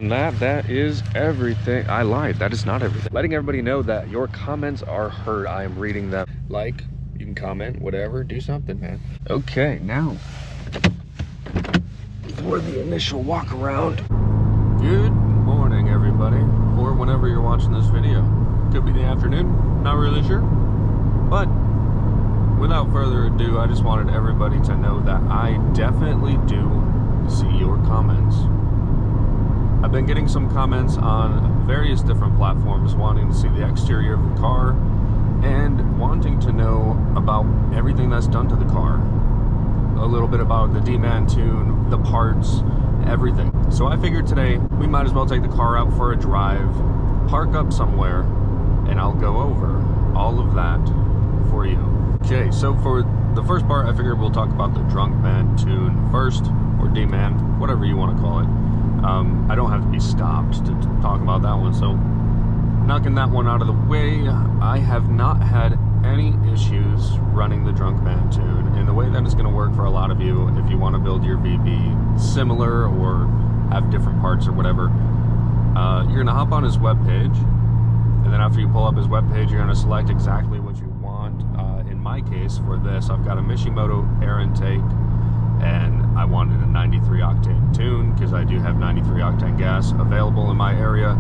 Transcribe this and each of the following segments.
And that is everything. I lied, that is not everything. Letting everybody know that your comments are heard. I am reading them. Like, you can comment, whatever, do something, man. Okay, now for the initial walk around. Good morning, everybody, or whenever you're watching this video. Could be the afternoon, not really sure. But without further ado, I just wanted everybody to know that I definitely do see your comments. I've been getting some comments on various different platforms wanting to see the exterior of the car and wanting to know about everything that's done to the car. A little bit about the DMANN TUNE, the parts, everything. So I figured today we might as well take the car out for a drive, park up somewhere, and I'll go over all of that for you. Okay, so for the first part, I figured we'll talk about the Drunkmann TUNE first, or DMANN, whatever you want to call it. I don't have to be stopped to talk about that one, so knocking that one out of the way, I have not had any issues running the Drunkmann TUNE. And the way that it's going to work for a lot of you, if you want to build your VB similar or have different parts or whatever, you're going to hop on his webpage, and then after you pull up his webpage, you're going to select exactly what you want. In my case, for this, I've got a Mishimoto air intake, and I wanted a 93 octane tune because I do have 93 octane gas available in my area.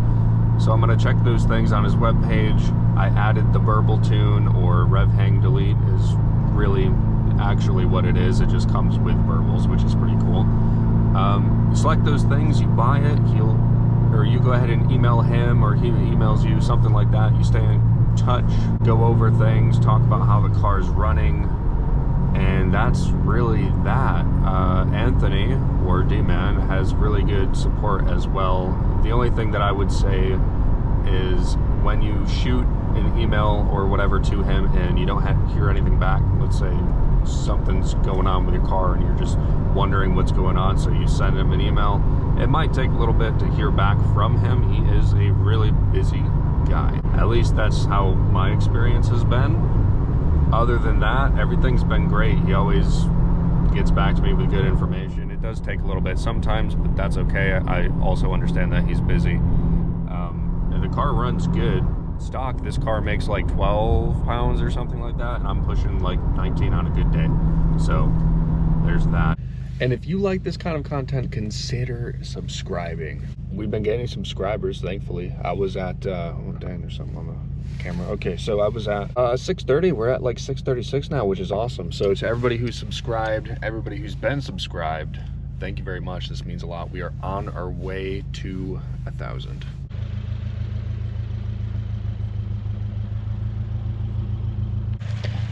So I'm going to check those things on his webpage. I added the burble tune, or rev hang delete is really actually what it is. It just comes with burbles, which is pretty cool. You select those things, you buy it, you go ahead and email him, or he emails you, something like that. You stay in touch, go over things, talk about how the car's running, and that's really that. Anthony, or DMANN, has really good support as well. The only thing that I would say is when you shoot an email or whatever to him and you don't hear anything back, let's say something's going on with your car and you're just wondering what's going on, so you send him an email, it might take a little bit to hear back from him. He is a really busy guy. At least that's how my experience has been. Other than that, everything's been great. He always gets back to me with good information. It does take a little bit sometimes, but that's okay. I also understand that he's busy. And the car runs good. Stock, this car makes like 12 pounds or something like that, and I'm pushing like 19 on a good day. So there's that. And if you like this kind of content, consider subscribing. We've been getting subscribers, thankfully. I was at, oh dang, there's something on the camera. Okay, so I was at 630. We're at like 636 now, which is awesome. So to everybody who's subscribed, everybody who's been subscribed, thank you very much. This means a lot. We are on our way to 1,000.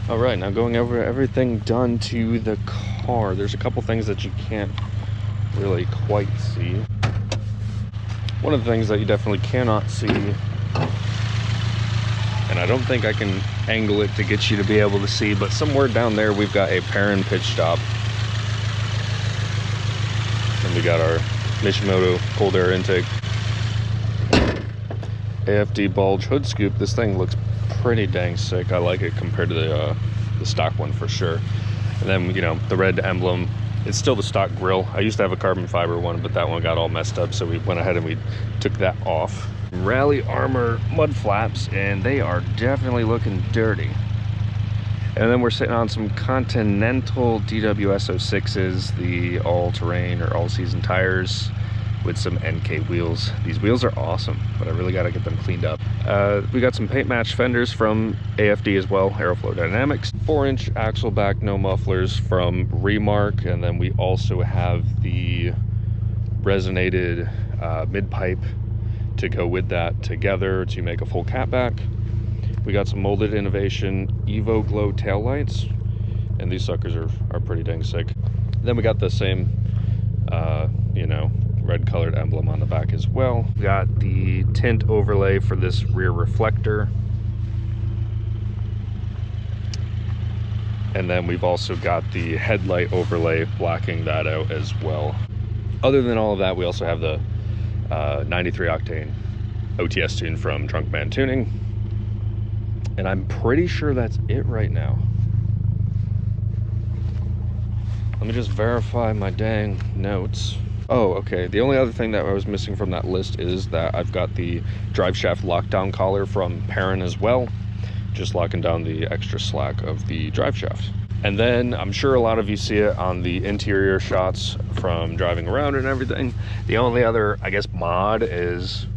All right, now going over everything done to the car. There's a couple things that you can't really quite see. One of the things that you definitely cannot see, and I don't think I can angle it to get you to be able to see, but somewhere down there we've got a Perrin pitch stop. And we got our Mishimoto cold air intake. AFD bulge hood scoop. This thing looks pretty dang sick. I like it compared to the stock one for sure. And then, you know, the red emblem, it's still the stock grille. I used to have a carbon fiber one, but that one got all messed up, so we went ahead and we took that off. Rally Armor mud flaps, and they are definitely looking dirty. And then we're sitting on some Continental DWS06s, the all-terrain or all-season tires with some NK wheels. These wheels are awesome, but I really got to get them cleaned up. We got some paint match fenders from AFD as well, Aeroflow Dynamics. 4-inch axle back, no mufflers from Remark, and then we also have the resonated mid-pipe to go with that together to make a full catback. We got some molded Innovation Evo Glow taillights, and these suckers are pretty dang sick. Then we got the same, you know, red colored emblem on the back as well. We got the tint overlay for this rear reflector. And then we've also got the headlight overlay blacking that out as well. Other than all of that, we also have the 93 octane OTS tune from Drunkmann Tuning. And I'm pretty sure that's it right now. Let me just verify my dang notes. Oh, okay. The only other thing that I was missing from that list is that I've got the drive shaft lockdown collar from Perrin as well. Just locking down the extra slack of the drive shaft. And then I'm sure a lot of you see it on the interior shots from driving around and everything. The only other, I guess, mod is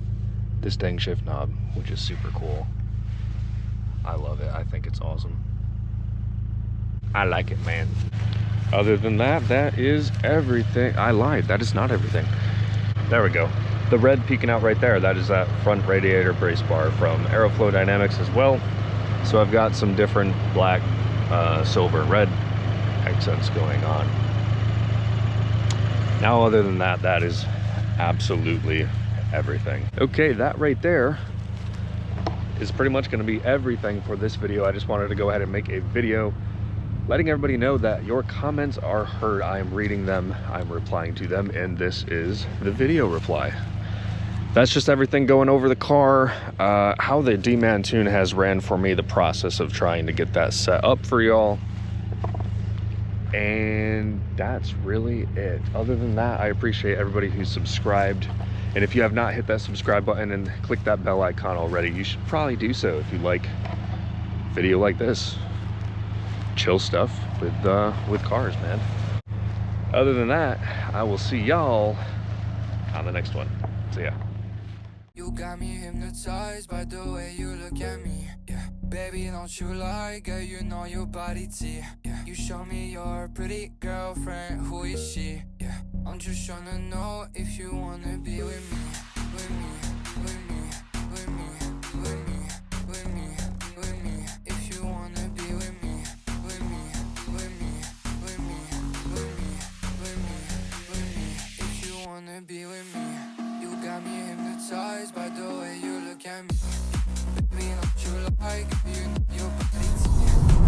this dang shift knob, which is super cool. I love it. I think it's awesome. I like it, man. Other than that, that is everything. I lied. That is not everything. There we go. The red peeking out right there, that is that front radiator brace bar from Aeroflow Dynamics as well. So I've got some different black, silver, and red accents going on. Now, other than that, that is absolutely everything. Okay, that right there is pretty much going to be everything for this video. I just wanted to go ahead and make a video letting everybody know that your comments are heard. I am reading them, I'm replying to them, and this is the video reply. That's just everything going over the car, how the DMANN TUNE has ran for me, the process of trying to get that set up for y'all. And that's really it. Other than that, I appreciate everybody who's subscribed. And if you have not hit that subscribe button and click that bell icon already, you should probably do so if you like video like this. Chill stuff with cars, man. Other than that, I will see y'all on the next one. See ya. You got me hypnotized by the way you look at me. Yeah, baby, don't you lie, girl, you know your body T. Yeah, you show me your pretty girlfriend, who is she? Yeah, I'm just trying to know if you wanna be with me, with me, with me, with me, with me, with me, with me. If you wanna be with me, with me, with me, with me, with me, with me, with me. If you wanna be with me. You got me hypnotized by the way you look at me. Baby, don't you like you know your body.